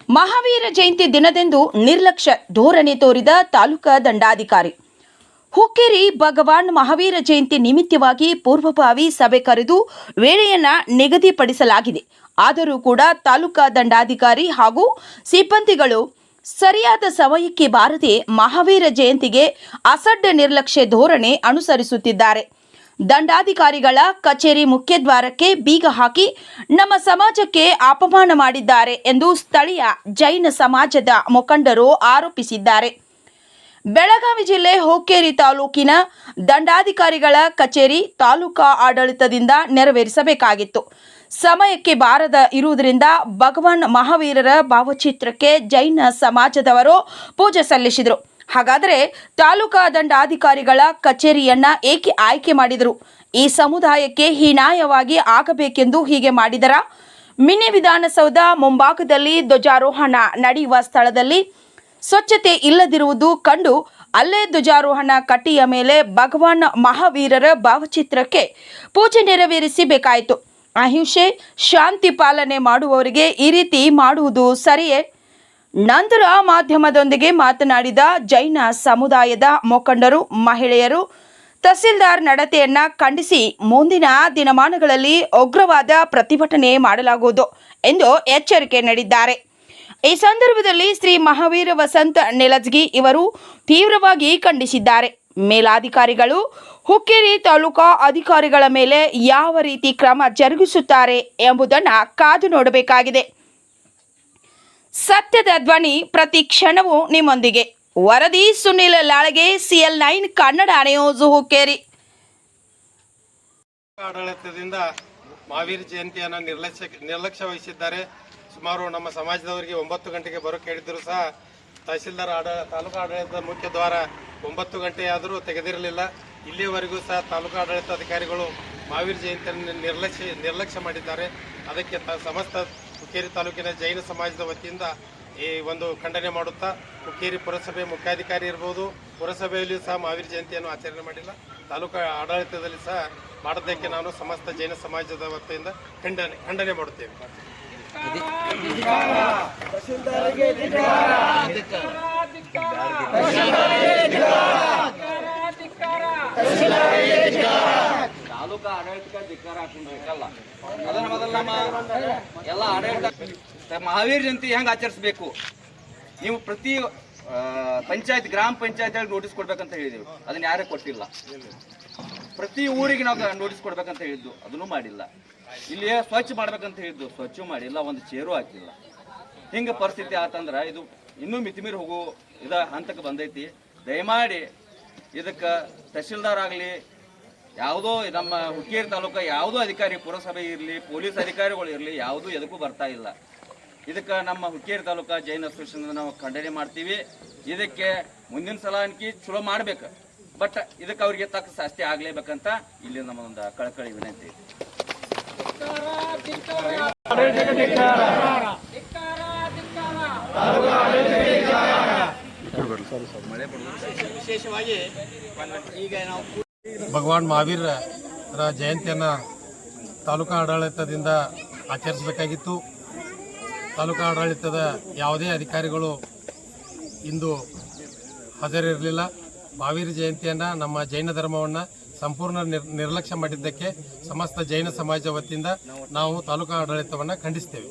ಮಹಾವೀರ ಜಯಂತಿ ದಿನದಂದು ನಿರ್ಲಕ್ಷ್ಯ ಧೋರಣೆ ತೋರಿದ ತಾಲೂಕಾ ದಂಡಾಧಿಕಾರಿ. ಹುಕ್ಕೇರಿ ಭಗವಾನ್ ಮಹಾವೀರ ಜಯಂತಿ ನಿಮಿತ್ತವಾಗಿ ಪೂರ್ವಭಾವಿ ಸಭೆ ಕರೆದು ವೇಳೆಯನ್ನು ನಿಗದಿಪಡಿಸಲಾಗಿದೆ. ಆದರೂ ಕೂಡ ತಾಲೂಕಾ ದಂಡಾಧಿಕಾರಿ ಹಾಗೂ ಸಿಬ್ಬಂದಿಗಳು ಸರಿಯಾದ ಸಮಯಕ್ಕೆ ಬಾರದೆ ಮಹಾವೀರ ಜಯಂತಿಗೆ ಅಸಡ್ಡ ನಿರ್ಲಕ್ಷ್ಯ ಧೋರಣೆ ಅನುಸರಿಸುತ್ತಿದ್ದಾರೆ. ದಂಡಾಧಿಕಾರಿಗಳ ಕಚೇರಿ ಮುಖ್ಯದ್ವಾರಕ್ಕೆ ಬೀಗ ಹಾಕಿ ನಮ್ಮ ಸಮಾಜಕ್ಕೆ ಅಪಮಾನ ಮಾಡಿದ್ದಾರೆ ಎಂದು ಸ್ಥಳೀಯ ಜೈನ ಸಮಾಜದ ಮುಖಂಡರು ಆರೋಪಿಸಿದ್ದಾರೆ. ಬೆಳಗಾವಿ ಜಿಲ್ಲೆ ಹುಕ್ಕೇರಿ ತಾಲೂಕಿನ ದಂಡಾಧಿಕಾರಿಗಳ ಕಚೇರಿ ತಾಲೂಕಾ ಆಡಳಿತದಿಂದ ನೆರವೇರಿಸಬೇಕಾಗಿತ್ತು. ಸಮಯಕ್ಕೆ ಬಾರದ ಇರುವುದರಿಂದ ಭಗವಾನ್ ಮಹಾವೀರರ ಭಾವಚಿತ್ರಕ್ಕೆ ಜೈನ ಸಮಾಜದವರು ಪೂಜೆ ಸಲ್ಲಿಸಿದರು. ಹಾಗಾದರೆ ತಾಲೂಕಾ ದಂಡಾಧಿಕಾರಿಗಳ ಕಚೇರಿಯನ್ನ ಏಕೆ ಆಯ್ಕೆ ಮಾಡಿದರು? ಈ ಸಮುದಾಯಕ್ಕೆ ಹೀನಾಯವಾಗಿ ಆಗಬೇಕೆಂದು ಹೀಗೆ ಮಾಡಿದರ? ಮಿನಿ ವಿಧಾನಸೌಧ ಮುಂಭಾಗದಲ್ಲಿ ಧ್ವಜಾರೋಹಣ ನಡೆಯುವ ಸ್ಥಳದಲ್ಲಿ ಸ್ವಚ್ಛತೆ ಇಲ್ಲದಿರುವುದು ಕಂಡು ಅಲ್ಲೇ ಧ್ವಜಾರೋಹಣ ಕಟ್ಟಿಯ ಮೇಲೆ ಭಗವಾನ್ ಮಹಾವೀರರ ಭಾವಚಿತ್ರಕ್ಕೆ ಪೂಜೆ ನೆರವೇರಿಸಬೇಕಾಯಿತು. ಅಹಿಂಸೆ ಶಾಂತಿ ಪಾಲನೆ ಮಾಡುವವರಿಗೆ ಈ ರೀತಿ ಮಾಡುವುದು ಸರಿಯೇ? ನಂತರ ಮಾಧ್ಯಮದೊಂದಿಗೆ ಮಾತನಾಡಿದ ಜೈನ ಸಮುದಾಯದ ಮುಖಂಡರು, ಮಹಿಳೆಯರು ತಹಸೀಲ್ದಾರ್ ನಡತೆಯನ್ನು ಖಂಡಿಸಿ ಮುಂದಿನ ದಿನಮಾನಗಳಲ್ಲಿ ಉಗ್ರವಾದ ಪ್ರತಿಭಟನೆ ಮಾಡಲಾಗುವುದು ಎಂದು ಎಚ್ಚರಿಕೆ ನೀಡಿದ್ದಾರೆ. ಈ ಸಂದರ್ಭದಲ್ಲಿ ಶ್ರೀ ಮಹಾವೀರ ವಸಂತ ನೆಲಜ್ಗಿ ಇವರು ತೀವ್ರವಾಗಿ ಖಂಡಿಸಿದ್ದಾರೆ. ಮೇಲಾಧಿಕಾರಿಗಳು ಹುಕ್ಕೇರಿ ತಾಲೂಕಾ ಅಧಿಕಾರಿಗಳ ಮೇಲೆ ಯಾವ ರೀತಿ ಕ್ರಮ ಜರುಗಿಸುತ್ತಾರೆ ಎಂಬುದನ್ನು ಕಾದು ನೋಡಬೇಕಾಗಿದೆ. ಸತ್ಯದ ಧ್ವನಿ ಪ್ರತಿ ಕ್ಷಣವೂ ನಿಮ್ಮೊಂದಿಗೆ. ವರದಿ ಸುನಿಲ್ ಲಾಳಗೆ, CL9 ಕನ್ನಡ ನ್ಯೂಸ್, ಹುಕ್ಕೇರಿ. ಆಡಳಿತದಿಂದ ಮಹಾವೀರ ಜಯಂತಿಯನ್ನು ನಿರ್ಲಕ್ಷ್ಯ ವಹಿಸಿದ್ದಾರೆ. ಸುಮಾರು ನಮ್ಮ ಸಮಾಜದವರಿಗೆ 9 ಗಂಟೆಗೆ ಬರೋಕೆ ಹೇಳಿದ್ರು ಸಹ ತಹಸೀಲ್ದಾರ್ ತಾಲೂಕು ಆಡಳಿತದ ಮುಖ್ಯ ದ್ವಾರ 9 ಗಂಟೆ ಆದರೂ ತೆಗೆದಿರಲಿಲ್ಲ. ಇಲ್ಲಿಯವರೆಗೂ ಸಹ ತಾಲೂಕು ಆಡಳಿತ ಅಧಿಕಾರಿಗಳು ಮಹಾವೀರ ಜಯಂತಿಯನ್ನು ನಿರ್ಲಕ್ಷ್ಯ ಮಾಡಿದ್ದಾರೆ. ಅದಕ್ಕೆ ಸಮಸ್ತ ಹುಕ್ಕೇರಿ ತಾಲೂಕಿನ ಜೈನ ಸಮಾಜದ ವತಿಯಿಂದ ಈ ಒಂದು ಖಂಡನೆ ಮಾಡುತ್ತಾ, ಹುಕ್ಕೇರಿ ಪುರಸಭೆ ಮುಖ್ಯಾಧಿಕಾರಿ ಇರ್ಬೋದು, ಪುರಸಭೆಯಲ್ಲಿಯೂ ಸಹ ಮಹಾವೀರ ಜಯಂತಿಯನ್ನು ಆಚರಣೆ ಮಾಡಿಲ್ಲ, ತಾಲೂಕು ಆಡಳಿತದಲ್ಲಿ ಸಹ ಮಾಡೋದಕ್ಕೆ ನಾನು ಸಮಸ್ತ ಜೈನ ಸಮಾಜದ ವತಿಯಿಂದ ಖಂಡನೆ ಮಾಡುತ್ತೇವೆ. ತಾಲೂಕಾ ಆಡಳಿತಕ್ಕೆ ಧಿಕ್ಕಾರ ಹಾಕಲ್ಲ. ಅದನ್ನ ಮೊದಲು ನಮ್ಮ ಎಲ್ಲ ಆಡಳಿತ ಮಹಾವೀರ ಜಯಂತಿ ಹೆಂಗೆ ಆಚರಿಸಬೇಕು, ನೀವು ಪ್ರತಿ ಪಂಚಾಯತ್ ಗ್ರಾಮ ಪಂಚಾಯತ್ ನೋಟಿಸ್ ಕೊಡ್ಬೇಕಂತ ಹೇಳಿದೆವು, ಅದನ್ನ ಯಾರೇ ಕೊಟ್ಟಿಲ್ಲ. ಪ್ರತಿ ಊರಿಗೆ ನಾವು ನೋಟಿಸ್ ಕೊಡ್ಬೇಕಂತ ಹೇಳಿದ್ದು, ಅದನ್ನು ಮಾಡಿಲ್ಲ. ಇಲ್ಲಿ ಸ್ವಚ್ಛ ಮಾಡ್ಬೇಕಂತ ಹೇಳಿದ್ದು, ಸ್ವಚ್ಛ ಮಾಡಿಲ್ಲ, ಒಂದು ಚೇರು ಹಾಕಿಲ್ಲ. ಹಿಂಗೆ ಪರಿಸ್ಥಿತಿ ಆತಂದ್ರೆ ಇದು ಇನ್ನೂ ಮಿತಿಮೀರಿ ಹೋಗೋ ಹಂತಕ್ಕೆ ಬಂದೈತಿ. ದಯಮಾಡಿ ಇದಕ್ಕೆ ತಹಶೀಲ್ದಾರ್ ಆಗಲಿ, ಯಾವುದೋ ನಮ್ಮ ಹುಕ್ಕೇರಿ ತಾಲೂಕು ಯಾವುದೋ ಅಧಿಕಾರಿ, ಪುರಸಭೆ ಇರಲಿ, ಪೊಲೀಸ್ ಅಧಿಕಾರಿಗಳು ಇರಲಿ, ಯಾವುದೂ ಎದಕ್ಕೂ ಬರ್ತಾ ಇಲ್ಲ. ಇದಕ್ಕೆ ನಮ್ಮ ಹುಕ್ಕೇರಿ ತಾಲೂಕು ಜೈನ ಅಸೋಸಿಯೇಷನ್ ನಾವು ಖಂಡನೆ ಮಾಡ್ತೀವಿ. ಇದಕ್ಕೆ ಮುಂದಿನ ಸಲ ಅನ್ಕಿ ಚಲೋ ಮಾಡ್ಬೇಕು, ಬಟ್ ಇದಕ್ಕೆ ಅವ್ರಿಗೆ ತಕ್ಕ ಶಾಸ್ತಿ ಆಗಲೇಬೇಕಂತ ಇಲ್ಲಿ ನಮ್ಮದೊಂದು ಕಳಕಳಿ ವಿನಂತಿ. ವಿಶೇಷವಾಗಿ ಈಗ ನಾವು ಭಗವಾನ್ ಮಹಾವೀರರ ಜಯಂತಿಯನ್ನು ತಾಲೂಕಾ ಆಡಳಿತದಿಂದ ಆಚರಿಸಬೇಕಾಗಿತ್ತು. ತಾಲೂಕಾ ಆಡಳಿತದ ಯಾವುದೇ ಅಧಿಕಾರಿಗಳು ಇಂದು ಹಾಜರಿರಲಿಲ್ಲ. ಮಹಾವೀರ ಜಯಂತಿಯನ್ನು, ನಮ್ಮ ಜೈನ ಧರ್ಮವನ್ನು ಸಂಪೂರ್ಣ ನಿರ್ಲಕ್ಷ್ಯ ಮಾಡಿದ್ದಕ್ಕೆ ಸಮಸ್ತ ಜೈನ ಸಮಾಜ ವತಿಯಿಂದ ನಾವು ತಾಲೂಕಾ ಆಡಳಿತವನ್ನು ಖಂಡಿಸ್ತೇವೆ.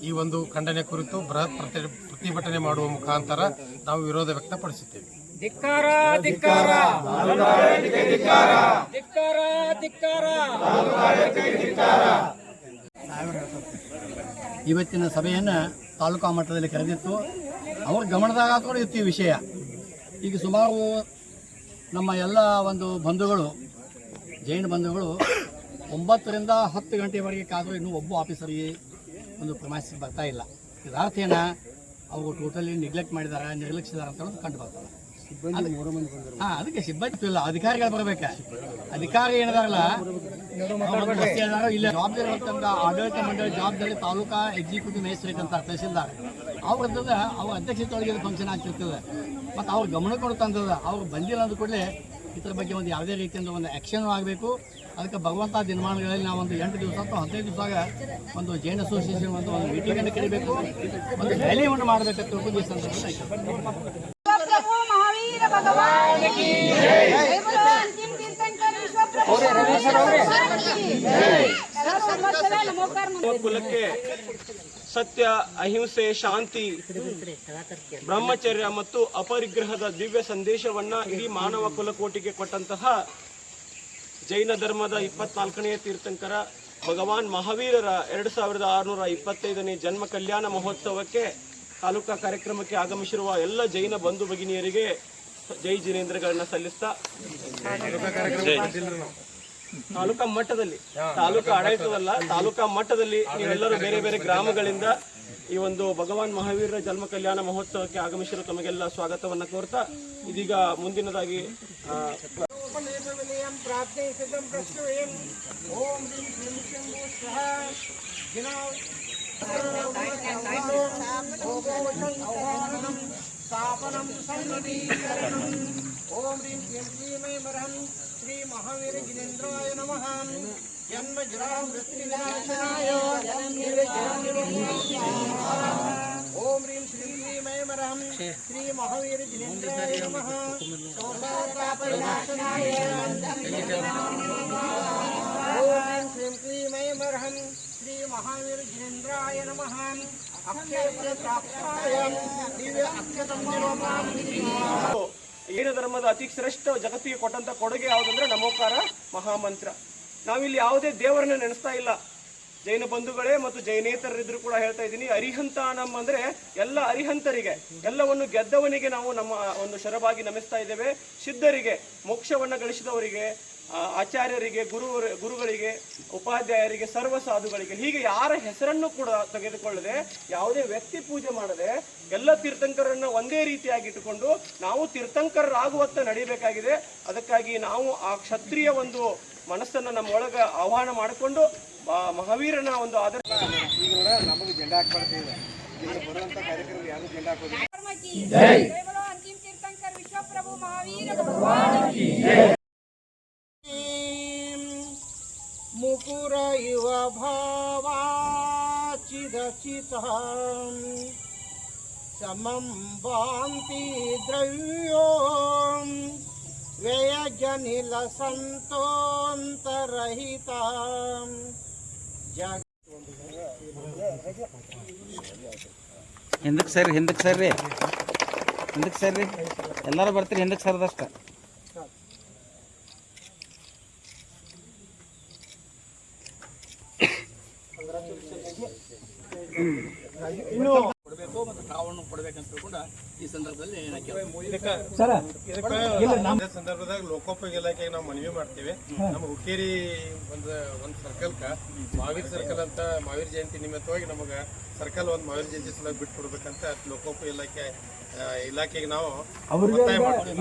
ಈ ಒಂದು ಖಂಡನೆ ಕುರಿತು ಬೃಹತ್ ಪ್ರತಿಭಟನೆ ಮಾಡುವ ಮುಖಾಂತರ ನಾವು ವಿರೋಧ ವ್ಯಕ್ತಪಡಿಸುತ್ತೇವೆ. ಇವತ್ತಿನ ಸಭೆಯನ್ನು ತಾಲೂಕಾ ಮಟ್ಟದಲ್ಲಿ ಕರೆದಿತ್ತು. ಅವ್ರ ಗಮನದಾಗ ಕೂಡ ಇತ್ತು ಈ ವಿಷಯ. ಈಗ ಸುಮಾರು ನಮ್ಮ ಎಲ್ಲ ಒಂದು ಬಂಧುಗಳು, ಜೈನ ಬಂಧುಗಳು 9ರಿಂದ 10 ಗಂಟೆವರೆಗೆ ಕಾದರೂ ಇನ್ನೂ ಒಬ್ಬ ಆಫೀಸರಿಗೆ ಒಂದು ಪ್ರಮಾಣಿಸಿ ಬರ್ತಾ ಇಲ್ಲ. ಇದರ ಅರ್ಥ ಏನ, ಅವರು ಟೋಟಲಿ ನೆಗ್ಲೆಕ್ಟ್ ಮಾಡಿದ್ದಾರೆ, ನಿರ್ಲಕ್ಷಿಸಿದ್ದಾರೆ ಅಂತ ಕಂಡು ಬರ್ತದೆ. ಅದಕ್ಕೆ ಸಿಬ್ಬಂದಿ ಇಲ್ಲ, ಅಧಿಕಾರಿಗಳು ಬರ್ಬೇಕ. ಅಧಿಕಾರಿ ಏನಿದಾರಲ್ಲ ಇಲ್ಲ ಜವಾಬ್ದಾರಿ ಇರುತ್ತಂತ ಆಡಳಿತ ಮಂಡಳಿ ಜವಾಬ್ದಾರಿ ತಾಲೂಕಾ ಎಕ್ಸಿಕ್ಯೂಟಿವ್ ಮ್ಯಾಜಿಸ್ಟ್ರೇಟ್ ಅಂತ ತಹಸೀಲ್ದಾರ್ ಅವ್ರದ್ದು ಅವ್ರ ಅಧ್ಯಕ್ಷತೆಯೊಳಗೆ ಫಂಕ್ಷನ್ ಆಗ್ತಿರ್ತದೆ. ಮತ್ತು ಅವ್ರ ಗಮನಕ್ಕೆ ತಂದದ ಅವ್ರು ಬಂದಿಲ್ಲ ಅಂದ ಕೂಡಲೇ ಇದ್ರ ಬಗ್ಗೆ ಒಂದು ಯಾವುದೇ ರೀತಿಯಿಂದ ಒಂದು ಆ್ಯಕ್ಷನ್ ಆಗಬೇಕು. ಅದಕ್ಕೆ ಬರುವಂಥ ದಿನಮಾನಗಳಲ್ಲಿ ನಾವು ಒಂದು 8 ದಿವಸ ಅಥವಾ 15 ದಿವಸ ಒಂದು ಜೈನ್ ಅಸೋಸಿಯೇಷನ್ ಒಂದು ಮೀಟಿಂಗನ್ನು ಕರಿಬೇಕು, ಒಂದು ರ್ಯಾಲಿಯನ್ನು ಮಾಡಬೇಕಂತ ತಿಳ್ಕೊಂಡು ಈ ಸಂದರ್ಭದಲ್ಲಿ प्रभु महावीर भगवान की जय। बोलो अंतिम तीर्थंकर विश्व प्रभु ಕುಲಕ್ಕೆ ಸತ್ಯ, ಅಹಿಂಸೆ, ಶಾಂತಿ, ಬ್ರಹ್ಮಚರ್ಯ ಮತ್ತು ಅಪರಿಗ್ರಹದ ದಿವ್ಯ ಸಂದೇಶವನ್ನ ಇಡೀ ಮಾನವ ಕುಲಕೋಟಿಗೆ ಕೊಟ್ಟಂತಹ ಜೈನ ಧರ್ಮದ 24ನೇ ತೀರ್ಥಂಕರ ಭಗವಾನ್ ಮಹಾವೀರರ 2625ನೇ ಜನ್ಮ ಕಲ್ಯಾಣ ಮಹೋತ್ಸವಕ್ಕೆ ತಾಲೂಕಾ ಕಾರ್ಯಕ್ರಮಕ್ಕೆ ಆಗಮಿಸಿರುವ ಎಲ್ಲ ಜೈನ ಬಂಧು ಭಗಿನಿಯರಿಗೆ ಜೈ ಜಿನೇಂದ್ರಗಳನ್ನ ಸಲ್ಲಿಸ್ತಾ, ತಾಲೂಕಾ ಮಟ್ಟದಲ್ಲಿ, ತಾಲೂಕಾ ಆಡಳಿತದಲ್ಲ, ತಾಲೂಕಾ ಮಟ್ಟದಲ್ಲಿ ನೀವೆಲ್ಲರೂ ಬೇರೆ ಬೇರೆ ಗ್ರಾಮಗಳಿಂದ ಈ ಒಂದು ಭಗವಾನ್ ಮಹಾವೀರರ ಜನ್ಮ ಕಲ್ಯಾಣ ಮಹೋತ್ಸವಕ್ಕೆ ಆಗಮಿಸಿರುವ ತಮಗೆಲ್ಲ ಸ್ವಾಗತವನ್ನ ಕೋರ್ತಾ, ಇದೀಗ ಮುಂದಿನದಾಗಿ स्थापनं सन्निधीकरणम् ओम ह्रीं क्लीं क्लीमैमरहं श्री महावीर जिनेन्द्राय नमः जन्म जरा मृत्यु विनाशनाय ओम ह्रीं श्रीं क्लीमैमरहं श्री महावीर जिनेन्द्राय नमः शोषातापविनाशनाय ओम ह्रीं क्लीं क्लीमैमरहं श्री महावीर जिनेन्द्राय नमः ಜೈನ ಧರ್ಮದ ಅತಿ ಶ್ರೇಷ್ಠ ಜಗತ್ತಿಗೆ ಕೊಟ್ಟಂತ ಕೊಡುಗೆ ಯಾವುದಂದ್ರೆ ನಮೋಕಾರ ಮಹಾಮಂತ್ರ. ನಾವಿಲ್ಲಿ ಯಾವುದೇ ದೇವರನ್ನ ನೆನೆಸ್ತಾ ಇಲ್ಲ. ಜೈನ ಬಂಧುಗಳೇ ಮತ್ತು ಜೈನೇತರರಿದ್ರು ಕೂಡ ಹೇಳ್ತಾ ಇದ್ದೀನಿ, ಅರಿಹಂತಾನಂ ಅಂದ್ರೆ ಎಲ್ಲ ಅರಿಹಂತರಿಗೆ, ಎಲ್ಲವನ್ನು ಗೆದ್ದವನಿಗೆ ನಾವು ನಮ್ಮ ಒಂದು ಶರವಾಗಿ ನಮಿಸ್ತಾ ಇದ್ದೇವೆ. ಸಿದ್ಧರಿಗೆ, ಮೋಕ್ಷವನ್ನ ಗಳಿಸಿದವರಿಗೆ, ಆಚಾರ್ಯರಿಗೆ, ಗುರುಗಳಿಗೆ, ಉಪಾಧ್ಯಾಯರಿಗೆ, ಸರ್ವ ಸಾಧುಗಳಿಗೆ, ಹೀಗೆ ಯಾರ ಹೆಸರನ್ನು ಕೂಡ ತೆಗೆದುಕೊಳ್ಳದೆ, ಯಾವುದೇ ವ್ಯಕ್ತಿ ಪೂಜೆ ಮಾಡದೆ, ಎಲ್ಲ ತೀರ್ಥಂಕರನ್ನು ಒಂದೇ ರೀತಿಯಾಗಿ ಇಟ್ಟುಕೊಂಡು ನಾವು ತೀರ್ಥಂಕರರಾಗುವತ್ತ ನಡೀಬೇಕಾಗಿದೆ. ಅದಕ್ಕಾಗಿ ನಾವು ಆ ಕ್ಷತ್ರಿಯ ಒಂದು ಮನಸ್ಸನ್ನು ನಮ್ಮೊಳಗೆ ಆಹ್ವಾನ ಮಾಡಿಕೊಂಡು ಮಹಾವೀರನ ಒಂದು ಆದರ್ಶ ಈಗ ನಮಗೆ ಜೆಂಡಾ ಹಾಕ್ಬಾರ್ದಿದೆ, ಬರುವಂತ ಕಾರ್ಯಕ್ರಮ ಯಾರು ಜೆಂಡಾ ಹಾಕೋದಿಲ್ಲ. जय। बोलो अंतिम तीर्थंकर विश्व प्रभु महावीर भगवान की जय। मुकुर इव भावाचिदचितः समं भान्ति द्रव्यो व्ययजनिलसन्तोऽन्तरहिता ಹಿಂದಕ್ಕೆ ಸರ್ರಿ, ಹಿಂದಕ್ಕೆ ಸರ್ರಿ, ಹಿಂದಕ್ಕೆ ಸರ್ರಿ, ಎಲ್ಲರೂ ಬರ್ತೀರಿ, ಹಿಂದಕ್ಕೆ ಸರ್ದಷ್ಟ. ಕೊಡಬೇಕು ಮತ್ತು ಕಾವನ್ನು ಕೊಡಬೇಕಂತ ತಿಳ್ಕೊಂಡು ಈ ಸಂದರ್ಭದಲ್ಲಿ ಇದೇ ಸಂದರ್ಭದಾಗ ಲೋಕೋಪಯೋಗಿ ಇಲಾಖೆಗೆ ನಾವು ಮನವಿ ಮಾಡ್ತೀವಿ. ನಮ್ಮ ಹುಕ್ಕೇರಿ ಒಂದು ಸರ್ಕಲ್ಕ ಮಹಾವೀರ್ ಸರ್ಕಲ್ ಅಂತ ಮಹಾವೀರ್ ಜಯಂತಿ ನಿಮಿತ್ತವಾಗಿ ನಮಗೆ ಸರ್ಕಲ್ ಒಂದು ಮಹಾವೀರ್ ಜಯಂತಿ ಸಲ ಬಿಟ್ಟು ಕೊಡ್ಬೇಕಂತ ಲೋಕೋಪಯೋಗಿ ಇಲಾಖೆಗೆ ನಾವು ಒತ್ತಾಯ ಮಾಡ್ತೀವಿ.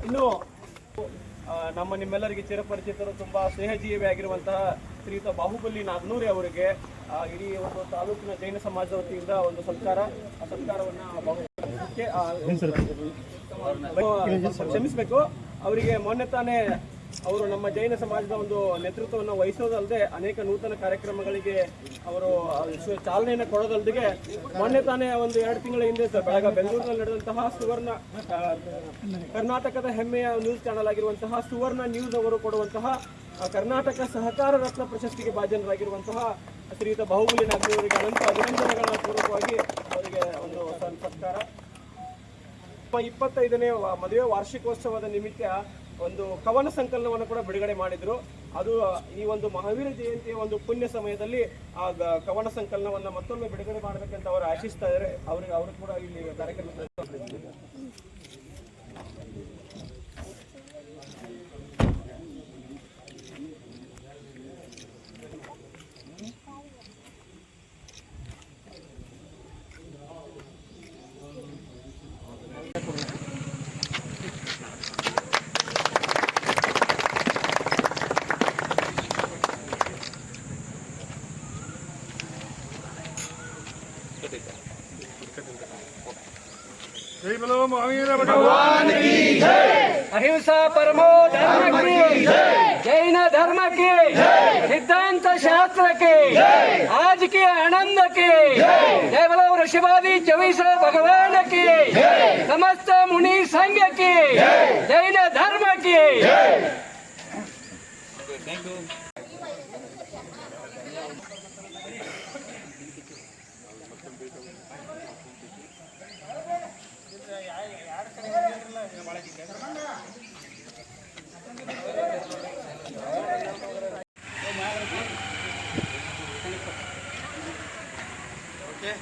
ಇನ್ನು ನಮ್ಮ ನಿಮ್ಮೆಲ್ಲರಿಗೆ ಚಿರಪರಿಚಿತರು, ತುಂಬಾ ಸ್ನೇಹಜೀವಿ ಆಗಿರುವಂತಹ ಶ್ರೀಯುತ ಬಾಹುಬಲಿ ನಾಗನೂರಿ ಅವರಿಗೆ ಇಡೀ ಒಂದು ತಾಲೂಕಿನ ಜೈನ ಸಮಾಜದ ವತಿಯಿಂದ ಒಂದು ಸತ್ಕಾರ, ಆ ಸತ್ಕಾರವನ್ನು ಕ್ಷಮಿಸಬೇಕು. ಅವರಿಗೆ ಮೊನ್ನೆ ತಾನೇ ಅವರು ನಮ್ಮ ಜೈನ ಸಮಾಜದ ಒಂದು ನೇತೃತ್ವವನ್ನು ವಹಿಸೋದಲ್ಲದೆ ಅನೇಕ ನೂತನ ಕಾರ್ಯಕ್ರಮಗಳಿಗೆ ಅವರು ಚಾಲನೆಯನ್ನು ಕೊಡೋದಲ್ಲದೆ ಮೊನ್ನೆ ತಾನೇ ಒಂದು 2 ತಿಂಗಳ ಹಿಂದೆ ಬೆಂಗಳೂರಿನಲ್ಲಿ ನಡೆದಂತಹ ಸುವರ್ಣ ಕರ್ನಾಟಕದ ಹೆಮ್ಮೆಯ ನ್ಯೂಸ್ ಚಾನಲ್ ಆಗಿರುವಂತಹ ಸುವರ್ಣ ನ್ಯೂಸ್ ಅವರು ಕೊಡುವಂತಹ ಕರ್ನಾಟಕ ಸಹಕಾರ ರತ್ನ ಪ್ರಶಸ್ತಿಗೆ ಭಾಜನರಾಗಿರುವಂತಹ ಶ್ರೀಯುತ ಬಾಹುಬಲಿ ನಾಗರಿ ಅವರಿಗೆ ಅನಂತ ಅಭಿನಂದನೆಗಳ ಪೂರ್ವಕವಾಗಿ ಅವರಿಗೆ ಒಂದು ಸತ್ಕಾರ. 25ನೇ ಮದುವೆ ವಾರ್ಷಿಕೋತ್ಸವದ ನಿಮಿತ್ತ ಒಂದು ಕವನ ಸಂಕಲನವನ್ನು ಕೂಡ ಬಿಡುಗಡೆ ಮಾಡಿದ್ರು. ಅದು ಈ ಒಂದು ಮಹಾವೀರ ಜಯಂತಿಯ ಒಂದು ಪುಣ್ಯ ಸಮಯದಲ್ಲಿ ಆ ಕವನ ಸಂಕಲನವನ್ನು ಮತ್ತೊಮ್ಮೆ ಬಿಡುಗಡೆ ಮಾಡಬೇಕಂತ ಅವರು ಆಶಿಸ್ತಾ ಇದ್ದಾರೆ. ಅವರು ಕೂಡ ಇಲ್ಲಿ ಕಾರ್ಯಕ್ರಮ जय बोलो महावीर भगवान की जय। अहिंसा परमो धर्म की जय। जैन धर्म की जय। सिद्धांत शास्त्र की जय। आज के आनंद की जय। जय बोलो ऋषिवादी 24 भगवान की जय। समस्त मुनि संघ की जय। जैन धर्म की जय। Thank you. Okay.